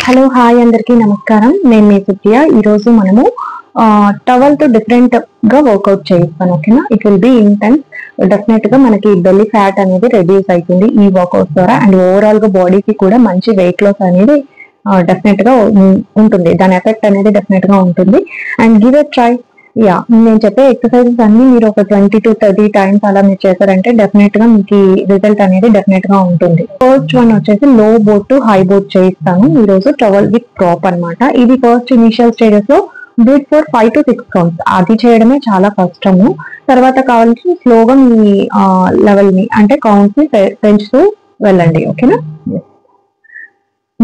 Hello hi అందరికీ నమస్కారం. నేను మీ సుప్రియ. ఈ రోజు మనము టవల్ తో డిఫరెంట్ గా వర్కౌట్ చేయిస్తాను. ఓకేనా, it will be intense. Definite గా మనకి బెల్లీ ఫ్యాట్ అనేది రెడ్యూస్ అవుతుంది ఈ వర్కౌట్ ద్వారా, అండ్ ఓవరాల్ గా బాడీకి కూడా మంచి వెయిట్ లాస్ అనేది డెఫినెట్ గా ఉంటుంది. దాని ఎఫెక్ట్ అనేది డెఫినెట్ గా ఉంటుంది. And give a try. నేను చెప్పే ఎక్సర్సైజెస్ అన్ని మీరు ఒక 20 to 30 టైమ్స్ అలా మీరు చేశారంటే డెఫినెట్ గా మీకు రిజల్ట్ అనేది డెఫినెట్ గా ఉంటుంది. ఫస్ట్ వన్ వచ్చేసి లో బోట్ టు హై బోట్ చేయిస్తాను ఈ రోజు, టవల్ విత్ టాప్ అన్నమాట. ఇది ఫస్ట్ ఇనిషియల్ స్టేజెస్ లో బ్రీత్ ఫర్ 5 to 6 కౌంట్స్. అది చేయడమే చాలా కష్టము. తర్వాత కావాల్సి స్లోగా మీ లెవెల్ ని అంటే కౌంట్స్ ని పెంచుతూ వెళ్ళండి. ఓకేనా,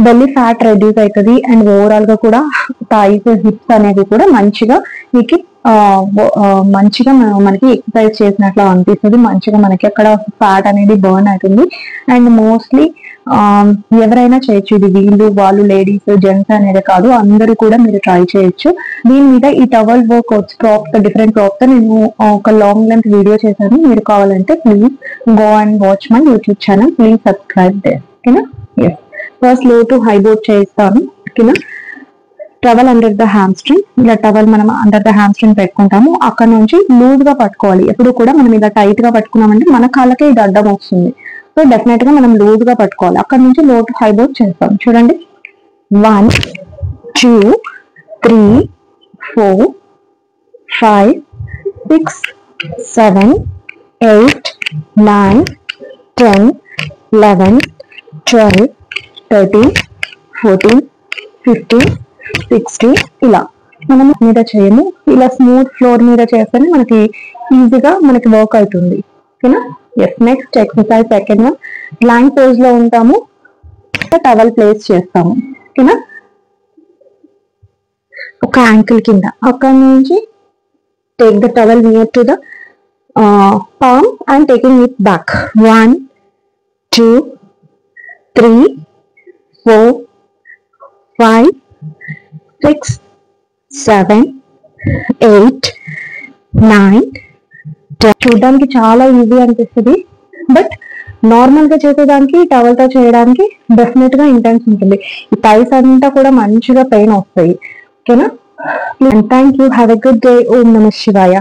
బెల్లీ ఫ్యాట్ రెడ్యూస్ అవుతుంది. అండ్ ఓవరాల్ గా కూడా థైస్ హిప్స్ అనేది కూడా మంచిగా మీకు మంచిగా మనకి ఎక్సర్సైజ్ చేసినట్లు అనిపిస్తుంది. మంచిగా మనకి అక్కడ ఫ్యాట్ అనేది బర్న్ అవుతుంది. అండ్ మోస్ట్లీ ఎవరైనా చేయొచ్చు ఇది, వీళ్ళు వాళ్ళు లేడీస్ జెంట్స్ అనేది కాదు, అందరూ కూడా మీరు ట్రై చేయొచ్చు. దీని మీద ఈ towel work props different props నేను ఒక లాంగ్ లెంత్ వీడియో చేశాను. మీరు కావాలంటే please go and watch my YouTube channel. Please subscribe there. ఓకేనా. Yes, first low to high boat చేయిస్తాను. ఓకేనా, టవల్ అండర్ ద హ్యామ్స్ట్రింగ్. ఇలా టవల్ మనం అండర్ ద హ్యామ్స్ట్రింగ్ పెట్టుకుంటాము. అక్కడ నుంచి లూజ్ గా పట్టుకోవాలి. ఎప్పుడు కూడా మనం ఇలా టైట్ గా పట్టుకున్నామంటే మన కాళ్ళకే ఇది అడ్డం వస్తుంది. సో డెఫినెట్ గా మనం లూజ్ గా పట్టుకోవాలి. అక్కడ నుంచి లో టు హై బోట్ చేస్తాం. చూడండి, 1 2 3 4 5 6 7 8 9 10 11 12 13 14 15 16 ఇలా మనం మీద చేయము. ఇలా స్మూత్ ఫ్లోర్ మీద చేస్తేనే మనకి ఈజీగా మనకి వర్క్ అవుతుంది. ఓకేనా. Yes, next exercise second one. Plank pose లో ఉంటాము, టవల్ ప్లేస్ చేస్తాము. ఓకేనా, ఒక యాంకిల్ కింద అక్కడ నుంచి take the towel near to the palm and taking it back. 1 2 3 4 5 6 7 8 9 10. చూడడానికి చాలా ఈజీ అనిపిస్తుంది, బట్ నార్మల్ గా చేసేదానికి టవల్ తో చేయడానికి డెఫినెట్ గా ఇంటెన్స్ ఉంటుంది. ఈ థైస్ అంతా కూడా మంచిగా పెయిన్ వస్తాయి. ఓకేనా, and thank you. Have a good day. ఓం నమః శివాయ.